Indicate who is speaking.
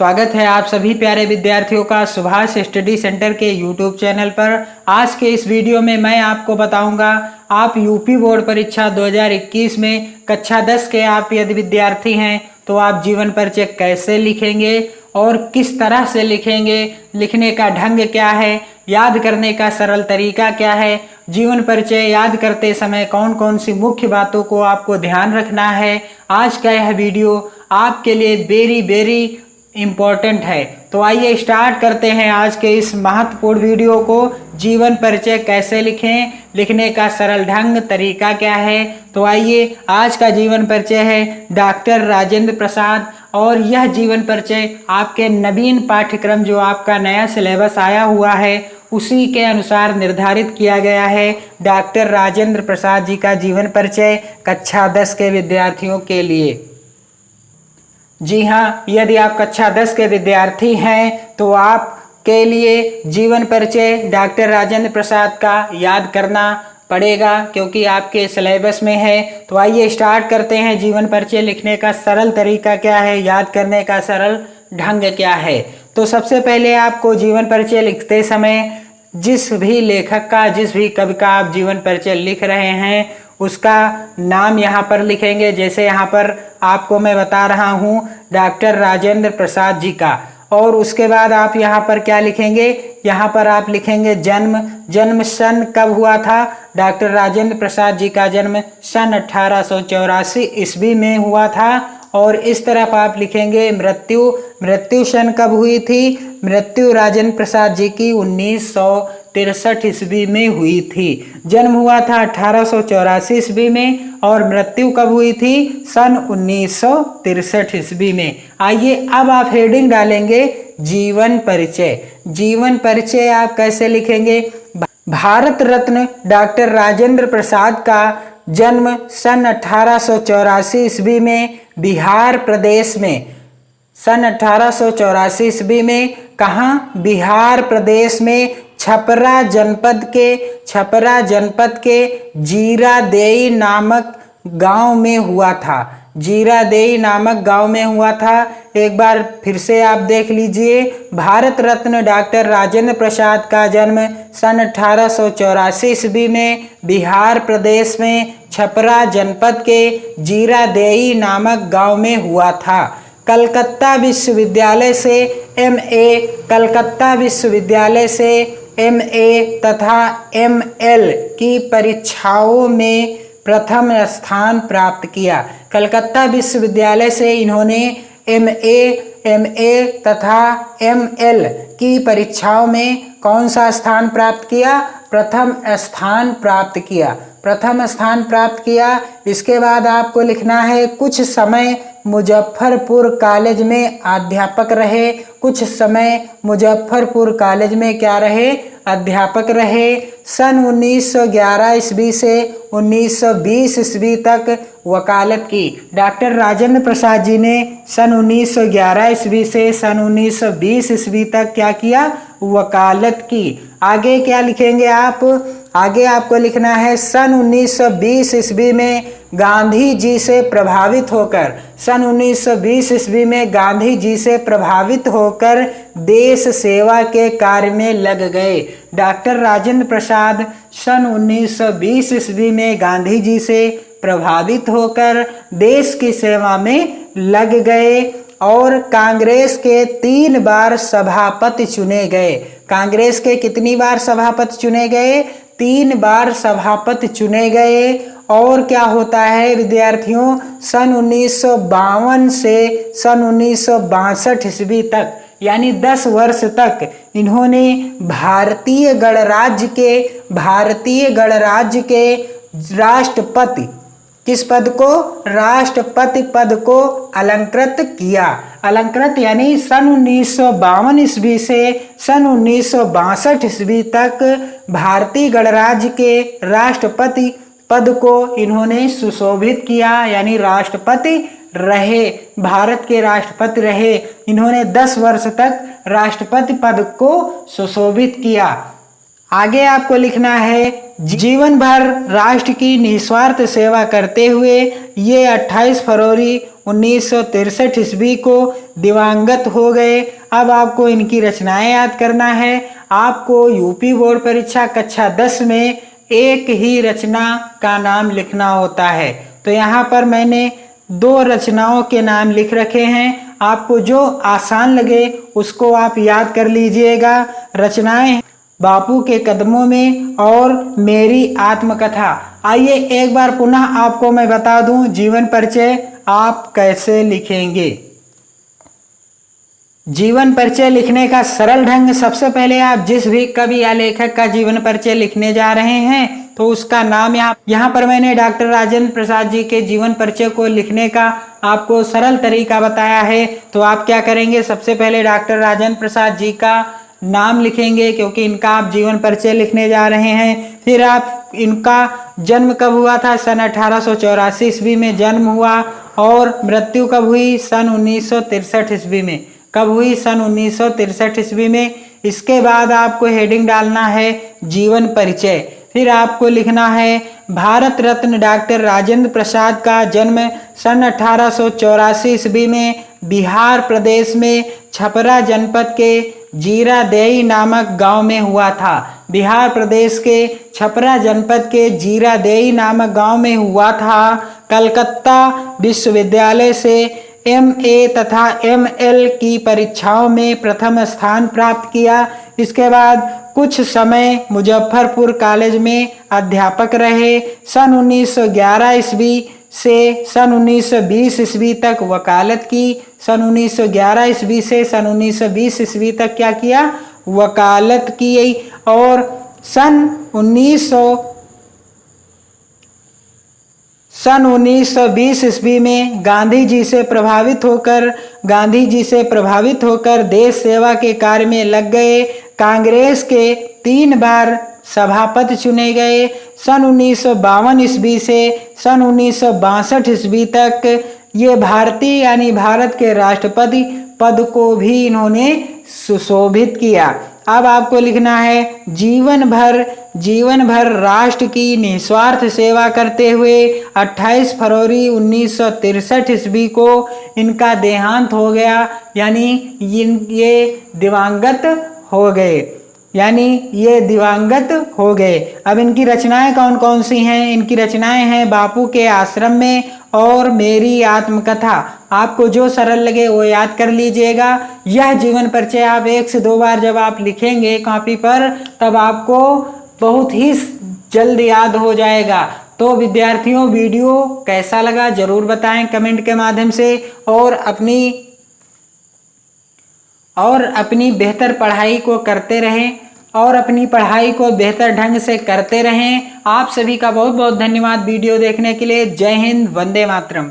Speaker 1: स्वागत है आप सभी प्यारे विद्यार्थियों का सुभाष स्टडी सेंटर के यूट्यूब चैनल पर। आज के इस वीडियो में मैं आपको बताऊंगा आप यूपी बोर्ड परीक्षा 2021 में कक्षा 10 के आप यदि विद्यार्थी हैं तो आप जीवन परिचय कैसे लिखेंगे और किस तरह से लिखेंगे, लिखने का ढंग क्या है, याद करने का सरल तरीका क्या है, जीवन परिचय याद करते समय कौन कौन सी मुख्य बातों को आपको ध्यान रखना है। आज का यह वीडियो आपके लिए वेरी इम्पोर्टेंट है। तो आइए स्टार्ट करते हैं आज के इस महत्वपूर्ण वीडियो को। जीवन परिचय कैसे लिखें, लिखने का सरल ढंग तरीका क्या है। तो आइए, आज का जीवन परिचय है डॉक्टर राजेंद्र प्रसाद और यह जीवन परिचय आपके नवीन पाठ्यक्रम जो आपका नया सिलेबस आया हुआ है उसी के अनुसार निर्धारित किया गया है। डॉक्टर राजेंद्र प्रसाद जी का जीवन परिचय कक्षा 10 के विद्यार्थियों के लिए। जी हाँ, यदि आप कक्षा 10 के विद्यार्थी हैं तो आपके लिए जीवन परिचय डॉक्टर राजेंद्र प्रसाद का याद करना पड़ेगा क्योंकि आपके सिलेबस में है। तो आइए स्टार्ट करते हैं। जीवन परिचय लिखने का सरल तरीका क्या है, याद करने का सरल ढंग क्या है। तो सबसे पहले आपको जीवन परिचय लिखते समय जिस भी लेखक का, जिस भी कवि का आप जीवन परिचय लिख रहे हैं उसका नाम यहाँ पर लिखेंगे। जैसे यहाँ पर आपको मैं बता रहा हूँ डॉक्टर राजेंद्र प्रसाद जी का, और उसके बाद आप यहाँ पर क्या लिखेंगे, यहाँ पर आप लिखेंगे जन्म सन कब हुआ था। डॉक्टर राजेंद्र प्रसाद जी का जन्म सन 1884 ईस्वी में हुआ था। और इस तरफ आप लिखेंगे मृत्यु सन कब हुई थी। मृत्यु राजेंद्र प्रसाद जी की 1963 ईस्वी में हुई थी। जन्म हुआ था 1884 ईस्वी में और मृत्यु कब हुई थी, सन 1963 ईस्वी में। आइए अब आप हेडिंग डालेंगे जीवन परिचय। जीवन परिचय आप कैसे लिखेंगे। भारत रत्न डॉक्टर राजेंद्र प्रसाद का जन्म सन 1884 ईस्वी में बिहार प्रदेश में, सन 1884 ईस्वी में कहाँ, बिहार प्रदेश में छपरा जनपद के जीरादेई नामक गांव में हुआ था। जीरादेई नामक गांव में हुआ था। एक बार फिर से आप देख लीजिए, भारत रत्न डॉक्टर राजेंद्र प्रसाद का जन्म सन 1884 ईस्वी में बिहार प्रदेश में छपरा जनपद के जीरादेई नामक गांव में हुआ था। कलकत्ता विश्वविद्यालय से एमए तथा एमएल की परीक्षाओं में प्रथम स्थान प्राप्त किया। कलकत्ता विश्वविद्यालय से इन्होंने एमए तथा एमएल की परीक्षाओं में कौन सा स्थान प्राप्त किया, प्रथम स्थान प्राप्त किया। इसके बाद आपको लिखना है कुछ समय मुजफ्फरपुर कॉलेज में अध्यापक रहे। कुछ समय मुजफ्फरपुर कॉलेज में क्या रहे, अध्यापक रहे। सन 1911 ईस्वी से 1920 ईस्वी तक वकालत की। डॉक्टर राजेंद्र प्रसाद जी ने सन 1911 ईस्वी से सन 1920 ईस्वी तक क्या किया, वकालत की। आगे क्या लिखेंगे आप, आगे आपको लिखना है सन 1920 ईस्वी में गांधी जी से प्रभावित होकर, सन 1920 ईस्वी में गांधी जी से प्रभावित होकर देश सेवा के कार्य में लग गए। डॉक्टर राजेंद्र प्रसाद सन 1920 ईस्वी में गांधी जी से प्रभावित होकर देश की सेवा में लग गए और कांग्रेस के 3 बार सभापति चुने गए। कांग्रेस के कितनी बार सभापति चुने गए, 3 बार सभापति चुने गए। और क्या होता है विद्यार्थियों, सन 1952 से सन 1962 ईस्वी तक यानी 10 वर्ष तक इन्होंने भारतीय गणराज्य के राष्ट्रपति किस पद को, राष्ट्रपति पद को अलंकृत किया। अलंकृत यानी सन 1952 ईस्वी से सन 1962 ईस्वी तक भारतीय गणराज्य के राष्ट्रपति पद को इन्होंने सुशोभित किया, यानी राष्ट्रपति रहे, भारत के राष्ट्रपति रहे। इन्होंने 10 वर्ष तक राष्ट्रपति पद को सुशोभित किया। आगे आपको लिखना है जीवन भर राष्ट्र की निस्वार्थ सेवा करते हुए ये 28 फरवरी 1963 ईस्वी को दिवंगत हो गए। अब आपको इनकी रचनाएं याद करना है। आपको यूपी बोर्ड परीक्षा कक्षा 10 में एक ही रचना का नाम लिखना होता है। तो यहाँ पर मैंने 2 रचनाओं के नाम लिख रखे हैं। आपको जो आसान लगे उसको आप याद कर लीजिएगा। रचनाएं बापू के कदमों में और मेरी आत्मकथा। आइए एक बार पुनः आपको मैं बता दूं जीवन परिचय आप कैसे लिखेंगे। जीवन परिचय लिखने का सरल ढंग, सबसे पहले आप जिस भी कवि या लेखक का जीवन परिचय लिखने जा रहे हैं तो उसका नाम यहाँ पर मैंने डॉक्टर राजेंद्र प्रसाद जी के जीवन परिचय को लिखने का आपको सरल तरीका बताया है। तो आप क्या करेंगे, सबसे पहले डॉक्टर राजेंद्र प्रसाद जी का नाम लिखेंगे क्योंकि इनका आप जीवन परिचय लिखने जा रहे हैं। फिर आप इनका जन्म कब हुआ था, सन 1884 ईस्वी में जन्म हुआ और मृत्यु कब हुई, सन 1963 ईस्वी में। कब हुई, सन 1963 ईस्वी में। इसके बाद आपको हेडिंग डालना है जीवन परिचय। फिर आपको लिखना है भारत रत्न डॉक्टर राजेंद्र प्रसाद का जन्म सन 1884 ईस्वी में बिहार प्रदेश में छपरा जनपद के जीरादेई नामक गांव में हुआ था। बिहार प्रदेश के छपरा जनपद के जीरादेई नामक गांव में हुआ था। कलकत्ता विश्वविद्यालय से MA तथा ML की परीक्षाओं में प्रथम स्थान प्राप्त किया। इसके बाद कुछ समय मुजफ्फरपुर कॉलेज में अध्यापक रहे। सन 1911 ईस्वी से सन 1920 ईस्वी तक वकालत की। सन 1911 ईस्वी से सन 1920 ईस्वी तक क्या किया, वकालत की। और सन 1920 ईस्वी में गांधी जी से प्रभावित होकर देश सेवा के कार्य में लग गए। कांग्रेस के 3 बार सभापति चुने गए। सन 1952 ईस्वी से सन 1962 ईस्वी तक ये भारतीय यानी भारत के राष्ट्रपति पद को भी इन्होंने सुशोभित किया। अब आपको लिखना है जीवन भर राष्ट्र की निस्वार्थ सेवा करते हुए 28 फरवरी 1963 ईस्वी को इनका देहांत हो गया, यानी ये दिवंगत हो गए। अब इनकी रचनाएं कौन कौन सी हैं, इनकी रचनाएं हैं बापू के आश्रम में और मेरी आत्मकथा। आपको जो सरल लगे वो याद कर लीजिएगा। यह जीवन परिचय आप 1 से 2 बार जब आप लिखेंगे कॉपी पर तब आपको बहुत ही जल्द याद हो जाएगा। तो विद्यार्थियों, वीडियो कैसा लगा जरूर बताएं कमेंट के माध्यम से और अपनी बेहतर पढ़ाई को करते रहें और अपनी पढ़ाई को बेहतर ढंग से करते रहें। आप सभी का बहुत बहुत धन्यवाद वीडियो देखने के लिए। जय हिंद, वंदे मातरम।